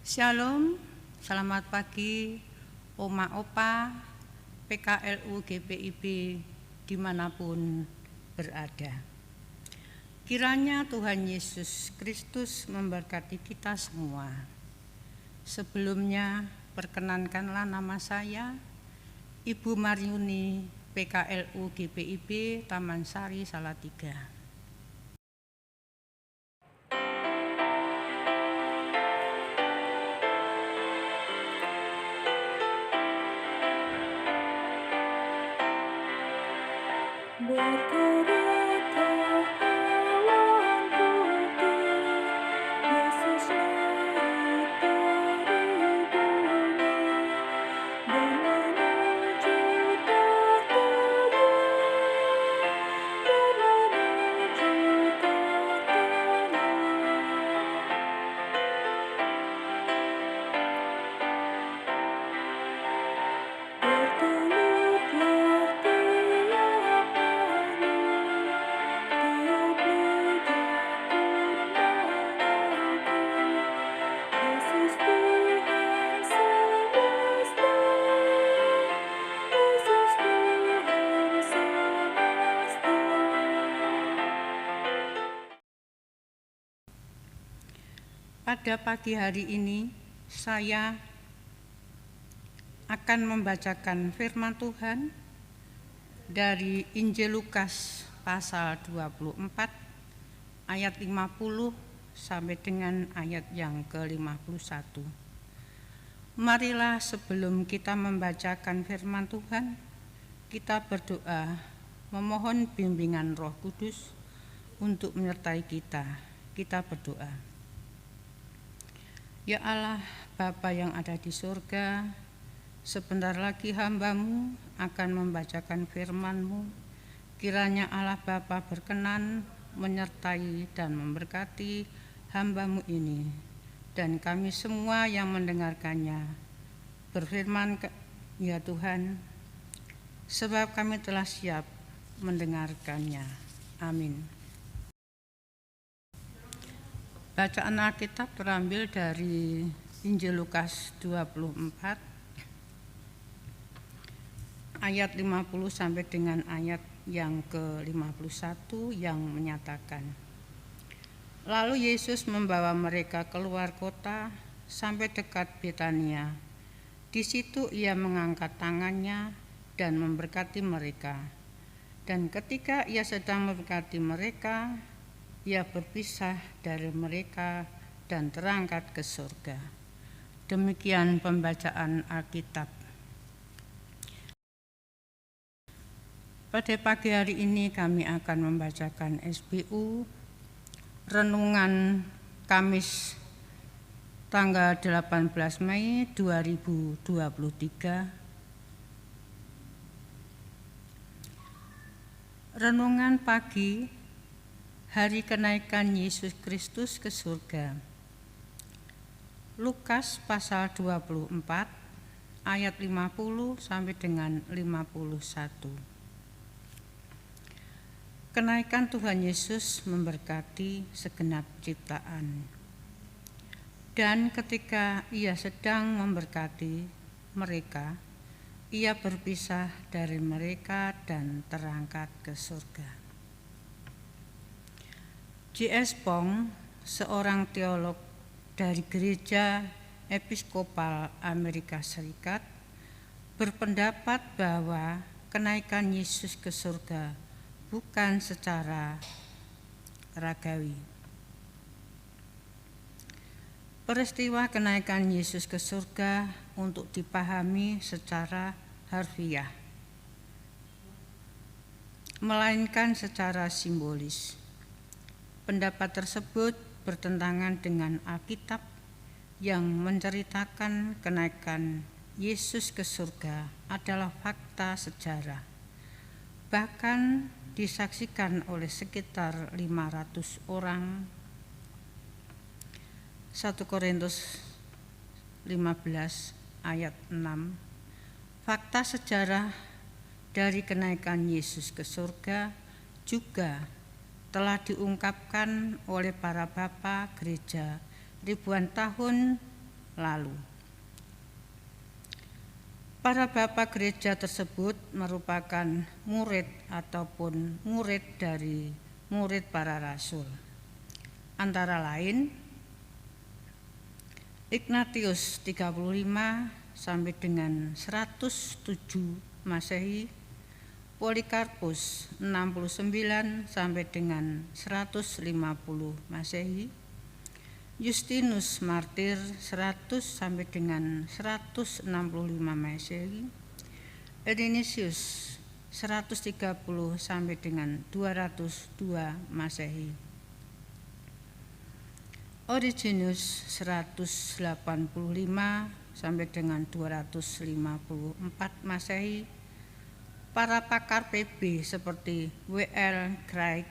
Shalom, selamat pagi Oma Opa, PKLU GPIB dimanapun berada. Kiranya Tuhan Yesus Kristus memberkati kita semua. Sebelumnya perkenankanlah nama saya Ibu Mariuni, PKLU GPIB Taman Sari Salatiga. Pada pagi hari ini saya akan membacakan firman Tuhan dari Injil Lukas pasal 24 ayat 50 sampai dengan ayat yang ke-51. Marilah sebelum kita membacakan firman Tuhan, kita berdoa memohon bimbingan Roh Kudus untuk menyertai kita. Kita berdoa. Ya Allah, Bapa yang ada di surga, sebentar lagi hamba-Mu akan membacakan firman-Mu. Kiranya Allah Bapa berkenan menyertai dan memberkati hamba-Mu ini, dan kami semua yang mendengarkannya. Berfirman ya Tuhan, sebab kami telah siap mendengarkannya. Amin. Bacaan Alkitab terambil dari Injil Lukas 24 ayat 50 sampai dengan ayat yang ke-51 yang menyatakan, lalu Yesus membawa mereka keluar kota sampai dekat Betania. Di situ ia mengangkat tangannya dan memberkati mereka. Dan ketika ia sedang memberkati mereka, ia berpisah dari mereka dan terangkat ke surga. Demikian pembacaan Alkitab. Pada pagi hari ini kami akan membacakan SBU Renungan Kamis tanggal 18 Mei 2023. Renungan pagi Hari kenaikan Yesus Kristus ke surga. Lukas pasal 24 ayat 50 sampai dengan 51. Kenaikan Tuhan Yesus memberkati segenap ciptaan. Dan ketika ia sedang memberkati mereka, ia berpisah dari mereka dan terangkat ke surga. J.S. Pong, seorang teolog dari Gereja Episkopal Amerika Serikat, berpendapat bahwa kenaikan Yesus ke surga bukan secara ragawi. Peristiwa kenaikan Yesus ke surga untuk dipahami secara harfiah, melainkan secara simbolis. Pendapat tersebut bertentangan dengan Alkitab yang menceritakan kenaikan Yesus ke surga adalah fakta sejarah. Bahkan disaksikan oleh sekitar 500 orang. 1 Korintus 15 ayat 6. Fakta sejarah dari kenaikan Yesus ke surga juga telah diungkapkan oleh para bapa gereja ribuan tahun lalu. Para bapak gereja tersebut merupakan murid ataupun murid dari murid para rasul. Antara lain Ignatius 35 sampai dengan 107 Masehi, Polikarpus 69 sampai dengan 150 Masehi, Justinus Martir 100 sampai dengan 165 Masehi, Irenicius 130 sampai dengan 202 Masehi, Origenus 185 sampai dengan 254 Masehi. Para pakar PB seperti W.L. Craig,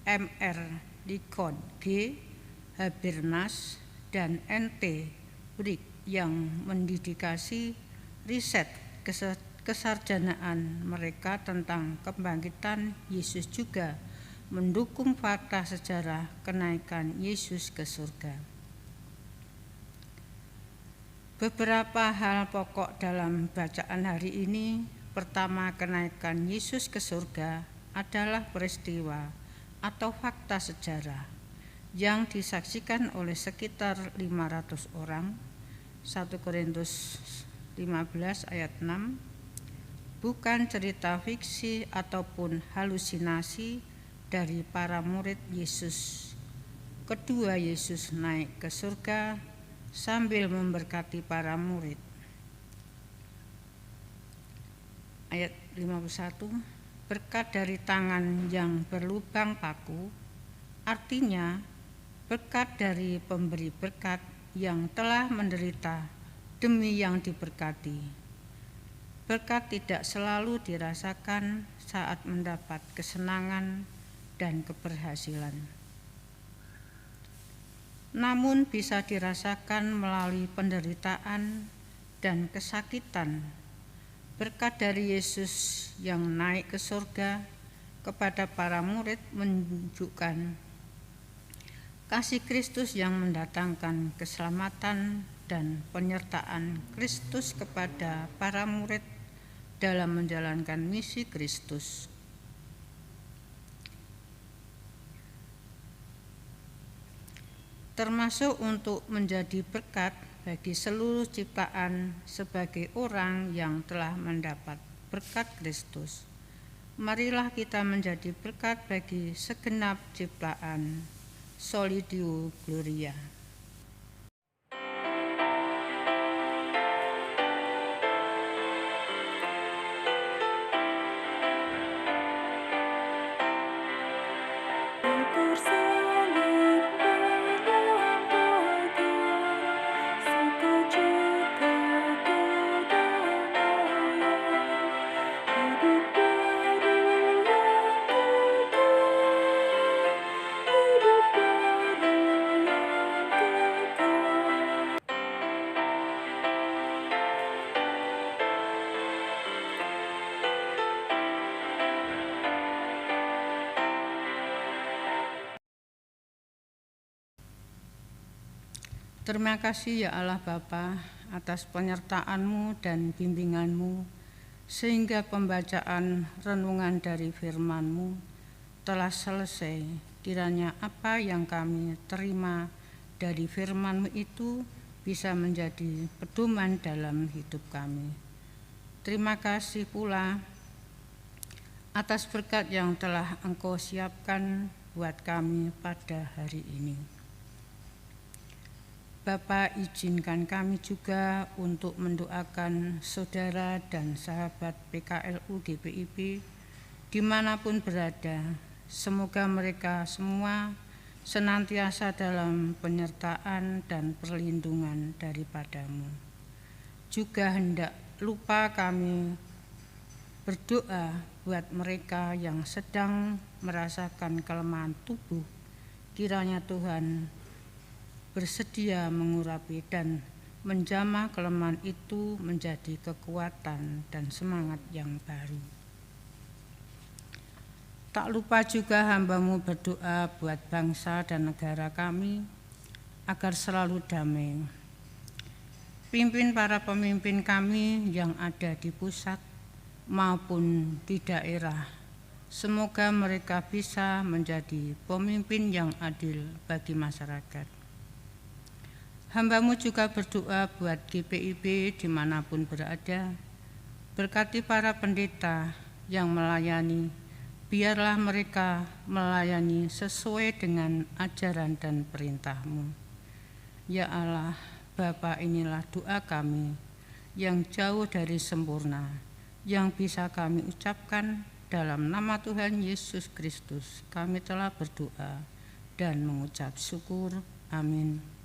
M.R. Lincoln, G. Habermas, dan N.T. Wright yang mendedikasi riset kesarjanaan mereka tentang kebangkitan Yesus juga mendukung fakta sejarah kenaikan Yesus ke surga. Beberapa hal pokok dalam bacaan hari ini. Pertama, kenaikan Yesus ke surga adalah peristiwa atau fakta sejarah yang disaksikan oleh sekitar 500 orang. 1 Korintus 15 ayat 6, bukan cerita fiksi ataupun halusinasi dari para murid Yesus. Kedua, Yesus naik ke surga sambil memberkati para murid. Ayat 51, berkat dari tangan yang berlubang paku, artinya berkat dari pemberi berkat yang telah menderita demi yang diberkati. Berkat tidak selalu dirasakan saat mendapat kesenangan dan keberhasilan, namun bisa dirasakan melalui penderitaan dan kesakitan. Berkat dari Yesus yang naik ke surga kepada para murid menunjukkan kasih Kristus yang mendatangkan keselamatan dan penyertaan Kristus kepada para murid dalam menjalankan misi Kristus. Termasuk untuk menjadi berkat bagi seluruh ciptaan sebagai orang yang telah mendapat berkat Kristus. Marilah kita menjadi berkat bagi segenap ciptaan. Soli Deo Gloria. Terima kasih ya Allah Bapa atas penyertaan-Mu dan bimbingan-Mu, sehingga pembacaan renungan dari firman-Mu telah selesai. Kiranya apa yang kami terima dari firman-Mu itu bisa menjadi pedoman dalam hidup kami. Terima kasih pula atas berkat yang telah Engkau siapkan buat kami pada hari ini. Bapa, izinkan kami juga untuk mendoakan saudara dan sahabat PKLU GPIB dimanapun berada. Semoga mereka semua senantiasa dalam penyertaan dan perlindungan daripada-Mu. Juga hendak lupa kami berdoa buat mereka yang sedang merasakan kelemahan tubuh. Kiranya Tuhan bersedia mengurapi dan menjamah kelemahan itu menjadi kekuatan dan semangat yang baru. Tak lupa juga hamba-Mu berdoa buat bangsa dan negara kami agar selalu damai. Pimpin para pemimpin kami yang ada di pusat maupun di daerah. Semoga mereka bisa menjadi pemimpin yang adil bagi masyarakat. Hamba-Mu juga berdoa buat GPIB dimanapun berada. Berkati para pendeta yang melayani, biarlah mereka melayani sesuai dengan ajaran dan perintah-Mu. Ya Allah, Bapa, inilah doa kami yang jauh dari sempurna, yang bisa kami ucapkan dalam nama Tuhan Yesus Kristus. Kami telah berdoa dan mengucap syukur. Amin.